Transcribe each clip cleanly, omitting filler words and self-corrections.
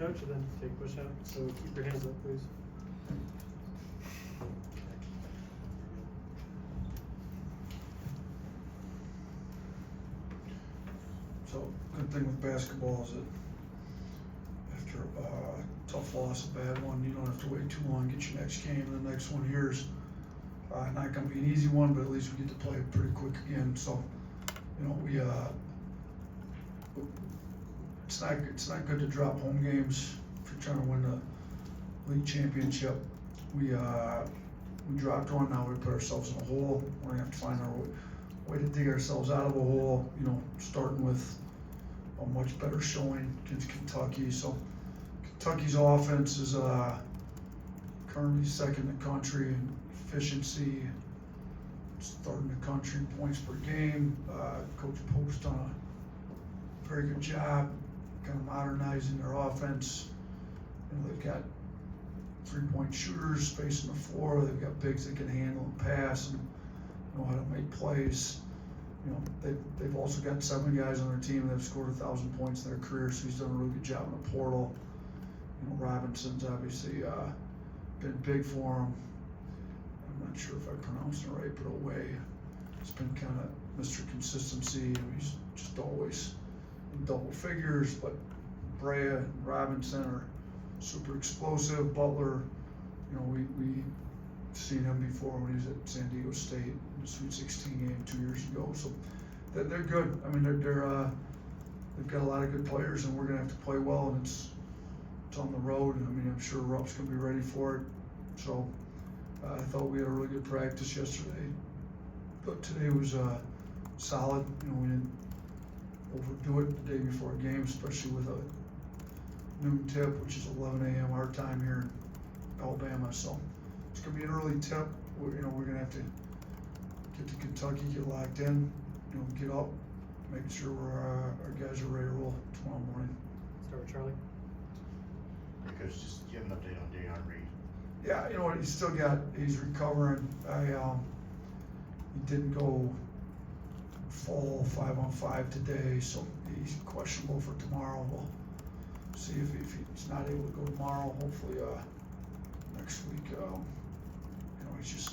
Coach, and then take push out. So keep your hands up, please. So, good thing with basketball is that after a tough loss, a bad one, you don't have to wait too long, get your next game, and the next one here's not going to be an easy one, but at least we get to play it pretty quick again. So, it's not good to drop home games if you're trying to win the league championship. We dropped one, now we put ourselves in a hole. We're gonna have to find our way to dig ourselves out of a hole, starting with a much better showing against Kentucky. So Kentucky's offense is currently second in the country in efficiency, third in the country in points per game. Coach Post done a very good job kind of modernizing their offense. They've got three-point shooters spacing the floor. They've got bigs that can handle and pass and know how to make plays. They've also got 7 guys on their team that have scored 1,000 points in their career, so he's done a really good job in the portal. Robinson's obviously been big for him. I'm not sure if I pronounced it right, but Away has been kind of Mr. Consistency. He's just always in double figures, but Brea and Robinson are super explosive. Butler, we seen him before when he was at San Diego State in the Sweet 16 game 2 years ago. So they're good. I mean, they've got a lot of good players, and we're gonna have to play well. And it's on the road. I mean, I'm sure Rupp's gonna be ready for it. So I thought we had a really good practice yesterday, but today was solid. We didn't overdo it the day before a game, especially with a noon tip, which is 11 a.m. our time here in Alabama. So it's gonna be an early tip. We're gonna have to get to Kentucky, get locked in, get up, make sure our guys are ready to roll tomorrow morning. Start with Charlie. Because do you have an update on Dayon Reed? Yeah, he's recovering. He didn't go full 5-on-5 today, so he's questionable for tomorrow. We'll see if he's not able to go tomorrow. Hopefully next week. He's just,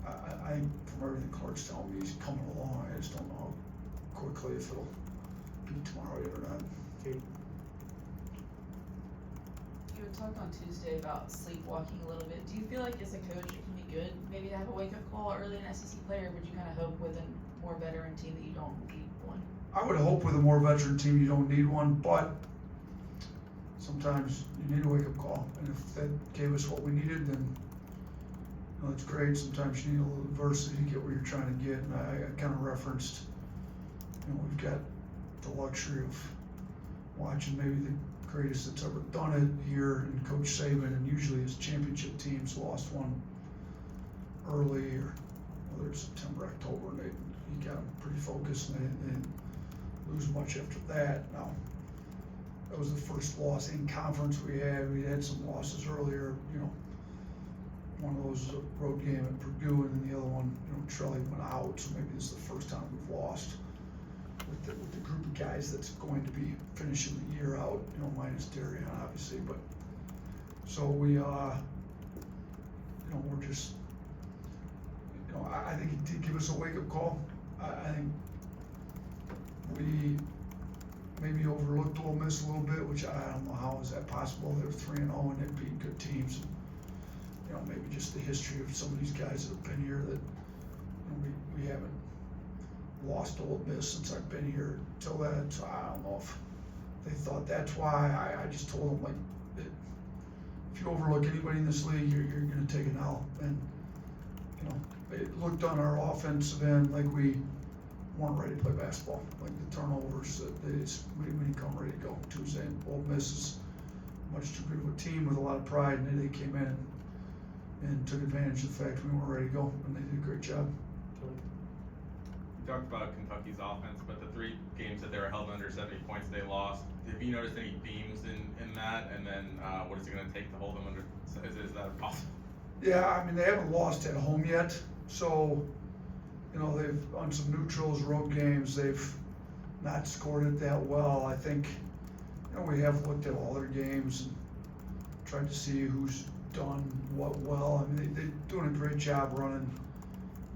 I from everything Clark's telling me, he's coming along. I just don't know how quickly, if it'll be tomorrow yet or not. Kate. You had talked on Tuesday about sleepwalking a little bit. Do you feel like as a coach it can be good maybe to have a wake-up call early in an SEC player, or would you kind of hope with a more veteran team that you don't need one? I would hope with a more veteran team you don't need one, but sometimes you need a wake-up call. And if that gave us what we needed, then that's great. Sometimes you need a little adversity to get where you're trying to get. And I kind of referenced, we've got the luxury of watching maybe the greatest that's ever done it here in Coach Saban, and usually his championship teams lost one early, or whether it's September, October, and he got them pretty focused, and they didn't lose much after that. Now, that was the first loss in conference we had. We had some losses earlier, one of those was a road game at Purdue, and then the other one, Trelly went out, so maybe this is the first time we've lost with the group of guys that's going to be finishing the year out, minus Darian, obviously. But so we, we're just, I think he did give us a wake-up call. I think we maybe overlooked Ole Miss a little bit, which I don't know how is that possible. They're 3-0 and they've beaten good teams. Maybe just the history of some of these guys that have been here that we haven't lost Ole Miss since I've been here till then. So I don't know if they thought that's why. I just told them, if you overlook anybody in this league, you're going to take an L. And it looked on our offensive end like we weren't ready to play basketball. Like the turnovers, we didn't come ready to go Tuesday. And Ole Miss is much too good of a team with a lot of pride, and they came in and took advantage of the fact we weren't ready to go, and they did a great job. You talked about Kentucky's offense, but the 3 games that they were held under 70 points, they lost. Have you noticed any themes in that? And then what is it going to take to hold them under? Is that possible? Yeah, I mean, they haven't lost at home yet, so they've on some neutrals, road games, they've not scored it that well. I think And we have looked at all their games and tried to see who's done what well. I mean, they're doing a great job running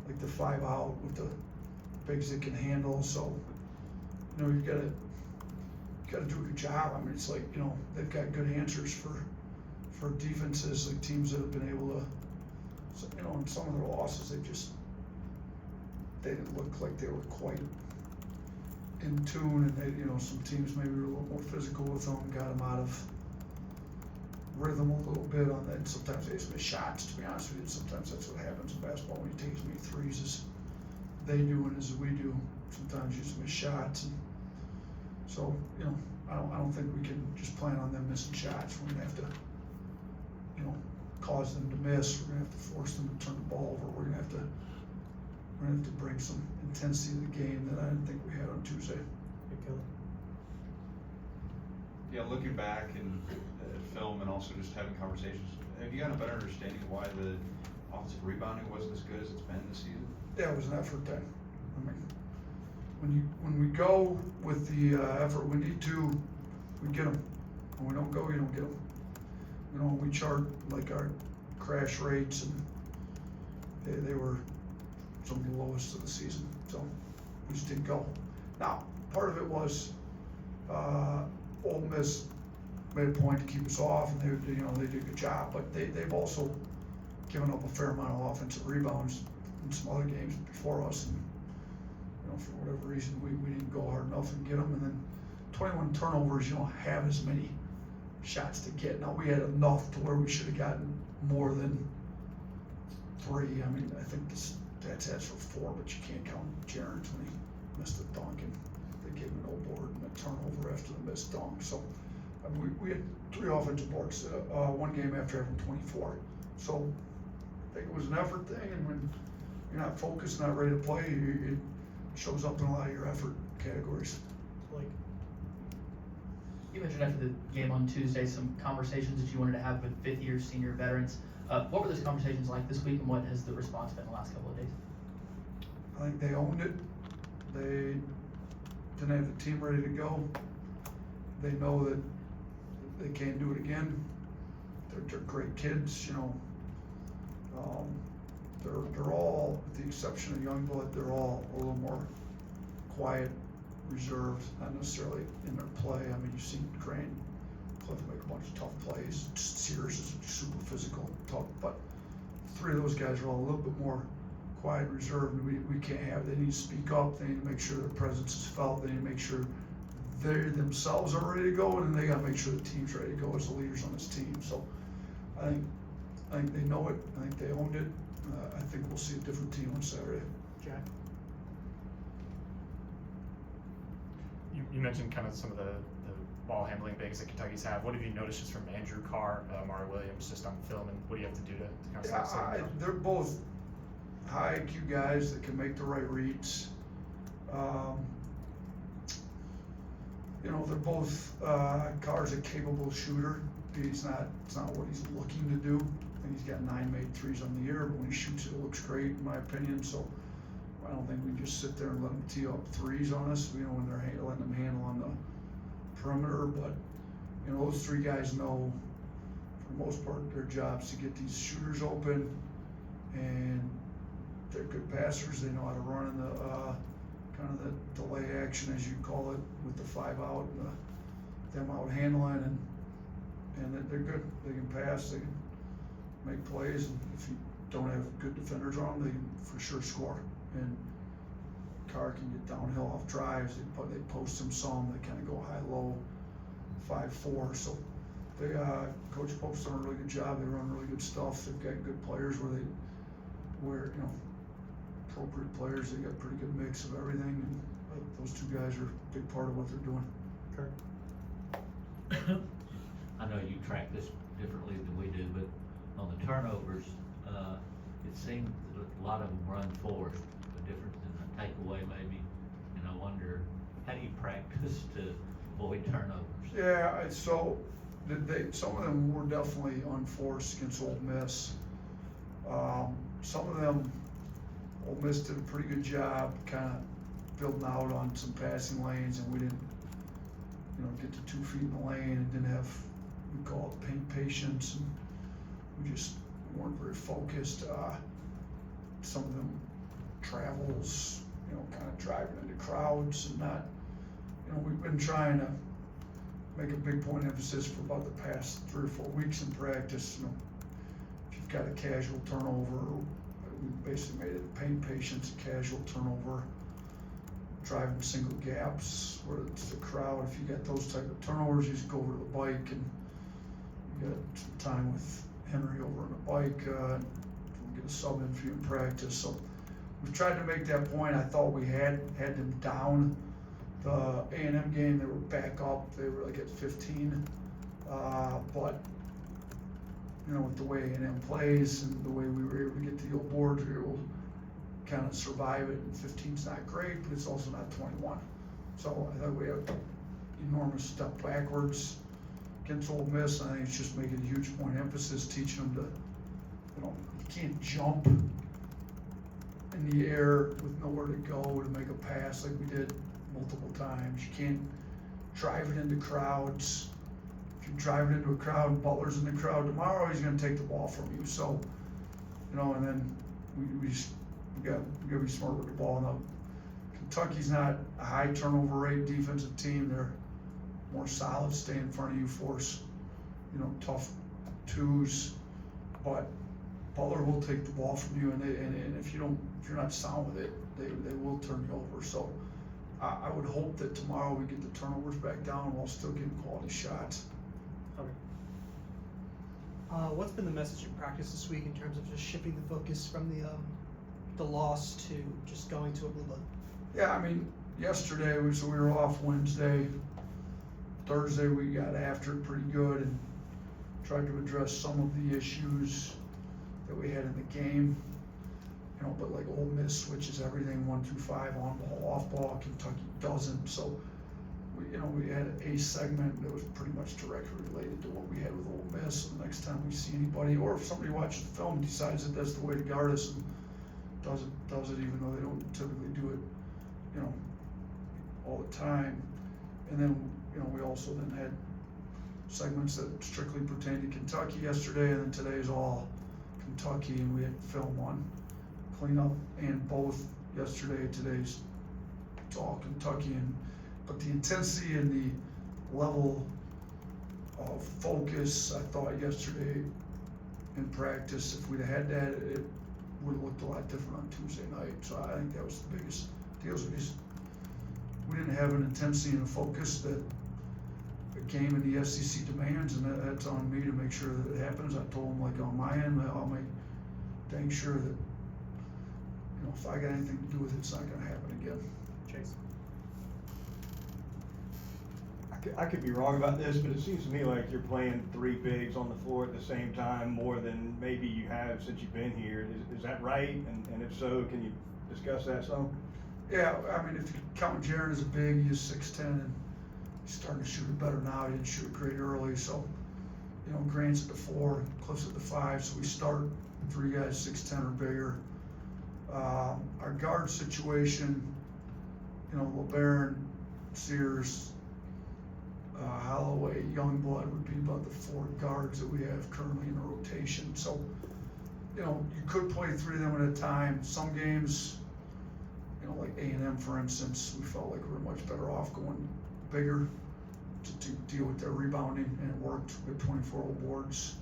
like the 5 out with the bigs they can handle. So, you know, you gotta do a good job. I mean, it's like, you know, they've got good answers for defenses, like teams that have been able to, so, you know, in some of their losses, they didn't look like they were quite in tune, and they, you know, some teams maybe were a little more physical with them, got them out of rhythm a little bit on that. And sometimes they just miss shots, to be honest with you. Sometimes that's what happens in basketball when you take as many threes as they do and as we do. Sometimes you just miss shots, and so, you know, I don't think we can just plan on them missing shots. We're gonna have to, you know, cause them to miss. We're gonna have to force them to turn the ball over. We're gonna have to bring some intensity to the game that I didn't think we had on Tuesday. Hey, Kelly. Yeah, looking back and film and also just having conversations, have you gotten a better understanding why the offensive rebounding wasn't as good as it's been this season? Yeah, it was an effort thing. I mean, when we go with the effort we need to, we get them. When we don't go, you don't get them. You know, we chart like our crash rates, and they were some of the lowest of the season. So we just didn't go. Now, part of it was Ole Miss made a point to keep us off, and they did a good job. But they've also given up a fair amount of offensive rebounds in some other games before us, and you know, for whatever reason we didn't go hard enough and get them. And then 21 turnovers, you don't have as many shots to get. Now we had enough to where we should have gotten more than 3. I mean, I think the stats has for 4, but you can't count Jarrett when he missed a dunk, and they gave him no board and a turnover after the missed dunk. So I mean, we had 3 offensive boards, one game after having 24. So I think it was an effort thing, and when you're not focused, not ready to play, it shows up in a lot of your effort categories. Like, You mentioned after the game on Tuesday some conversations that you wanted to have with 5th-year senior veterans. What were those conversations like this week, and what has the response been the last couple of days? I think they owned it. They didn't have the team ready to go. They know that they can't do it again. They're great kids, you know. They're all, with the exception of Youngblood, they're all a little more quiet, reserved, not necessarily in their play. I mean, you've seen Crane, Cliff make a bunch of tough plays. Sears is super physical, tough, but 3 of those guys are all a little bit more quiet, reserved, and we can't have. They need to speak up. They need to make sure their presence is felt. They need to make sure they themselves are ready to go, and then they got to make sure the team's ready to go as the leaders on this team. So I think they know it. I think they owned it. I think we'll see a different team on Saturday. Jack. You mentioned kind of some of the ball handling bigs that Kentucky's have. What have you noticed just from Andrew Carr, Mari Williams, just on film, and what do you have to do to kind of stop them? They're both high IQ guys that can make the right reads. You know, they're both Carr's a capable shooter. It's not what he's looking to do. I think he's got 9 made threes on the year, but when he shoots it looks great in my opinion. So I don't think we just sit there and let them tee up threes on us, you know, when they're letting them handle on the perimeter. But, you know, those 3 guys know, for the most part, their job's to get these shooters open, and they're good passers. They know how to run in the kind of the delay action, as you call it, with the 5 out, and them out handling, and they're good. They can pass, they can make plays, and if you don't have good defenders on them, they can for sure score. And Carr can get downhill off drives. They post him some. They kind of go high-low, 5-4. So they Coach Pope's done a really good job. They run really good stuff. They've got good players where you know, appropriate players. They got a pretty good mix of everything. And those 2 guys are a big part of what they're doing. Kurt. I know you track this differently than we do, but on the turnovers, it seemed that a lot of them run forced, a difference in the takeaway maybe, and I wonder, how do you practice to avoid turnovers? Yeah, so some of them were definitely unforced against Ole Miss. Some of them, Ole Miss did a pretty good job kind of building out on some passing lanes, and we didn't, get to 2 feet in the lane and didn't have, we call it paint patience, and we just weren't very focused. Some of them travels, kind of driving into crowds and not, we've been trying to make a big point of emphasis for about the past 3 or 4 weeks in practice. If you've got a casual turnover, we basically made it paint patience, a casual turnover, driving single gaps where it's the crowd. If you got those type of turnovers, you just go over to the bike, and you got some time with Henry over on the bike. We'll get a sub in for you in practice. So we've tried to make that point. I thought we had them down. The A&M game, they were back up. They were like at 15. But with the way A&M plays and the way we were able to get to the old boards, we were able to kind of survive it. And 15's not great, but it's also not 21. So I thought we had an enormous step backwards against Ole Miss. I think it's just making a huge point of emphasis, teaching them to, you can't jump in the air with nowhere to go to make a pass like we did multiple times. You can't drive it into crowds. If you drive it into a crowd and Butler's in the crowd tomorrow, he's going to take the ball from you. So, and then we got to be smart with the ball. Now, Kentucky's not a high turnover rate defensive team. They're more solid, stay in front of you, force, tough twos. But Butler will take the ball from you, and if you're not sound with it, they will turn you over. So I would hope that tomorrow we get the turnovers back down while still getting quality shots. Okay. What's been the message in practice this week in terms of just shifting the focus from the loss to just going to a blue blood? Yeah, yesterday we were off Wednesday. Thursday we got after it pretty good and tried to address some of the issues that we had in the game. But like Ole Miss switches everything 1 through 5, on ball, off ball. Kentucky doesn't. So we had a segment that was pretty much directly related to what we had with Ole Miss. And the next time we see anybody, or if somebody watches the film and decides that that's the way to guard us and does it even though they don't typically do it, all the time. And then we also then had segments that strictly pertain to Kentucky yesterday, and then today is all Kentucky, and we had film on cleanup and both yesterday. Today's it's all Kentucky, but the intensity and the level of focus, I thought yesterday in practice, if we'd had that, it would have looked a lot different on Tuesday night. So I think that was the biggest deal. We didn't have an intensity and a focus that a game in the SEC demands, and that's on me to make sure that it happens. I told them, like, on my end, I'll make dang sure that if I got anything to do with it, it's not going to happen again. Chase. I could be wrong about this, but it seems to me like you're playing 3 bigs on the floor at the same time more than maybe you have since you've been here. Is that right? And if so, can you discuss that some? Yeah, if you count Jaron as a big, he's 6'10", and he's starting to shoot it better now. He didn't shoot it great early, so Grant's at the 4, Cliff's at the 5, so we start 3 guys 6'10" or bigger. Our guard situation, LeBaron, Sears, Holloway, Youngblood would be about the 4 guards that we have currently in the rotation. So, you could play 3 of them at a time. Some games, like A&M, for instance, we felt like we were much better off going bigger to deal with their rebounding, and it worked with 24 old boards.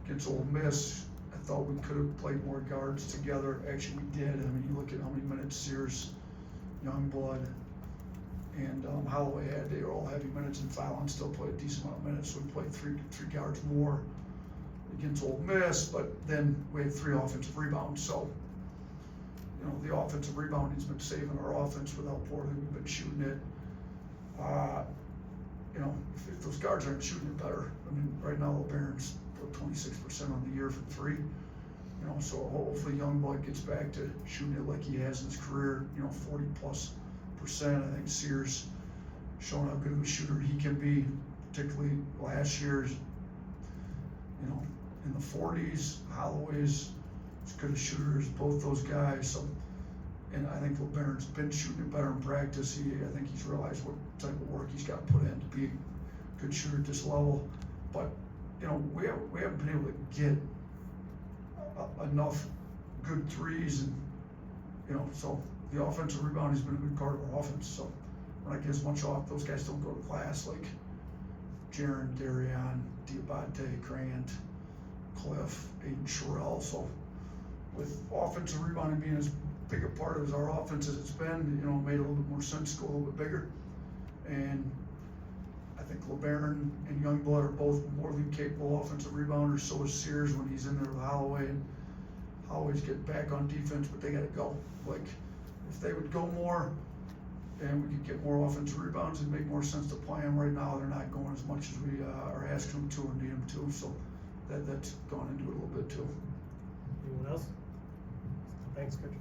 Against Ole Miss, I thought we could have played more guards together. Actually, we did. You look at how many minutes Sears, Youngblood, and Holloway had. They were all heavy minutes, and Fallon still played a decent amount of minutes, so we played three guards more against Ole Miss, but then we had 3 offensive rebounds. So, the offensive rebounding's been saving our offense without Portland. We've been shooting it. If those guards aren't shooting it better, right now LeBaron's 26% on the year from 3. So hopefully Youngblood gets back to shooting it like he has in his career, 40+%. I think Sears showing how good of a shooter he can be, particularly last year's, in the 40s. Holloway's as good a shooter as both those guys. So, And I think LeBaron's been shooting it better in practice. I think he's realized what type of work he's got to put in to be a good shooter at this level. But, you know, we haven't been able to get enough good threes, and, you know, so the offensive rebound has been a big part of our offense. So when I get as much off, those guys don't go to class like Jaron, Darion, Diabate, Grant, Cliff, Aiden Sherrill. So with offensive rebounding being as big a part of our offense as it's been, you know, it made a little bit more sense to go a little bit bigger. And I think LeBaron and Youngblood are both more than capable offensive rebounders. So is Sears when he's in there with Holloway, and Holloway's getting back on defense, but they gotta go. Like, if they would go more and we could get more offensive rebounds, it'd make more sense to play them. Right now, they're not going as much as we are asking them to or need them to. So that's gone into it a little bit too. Anyone else? Thanks, Coach.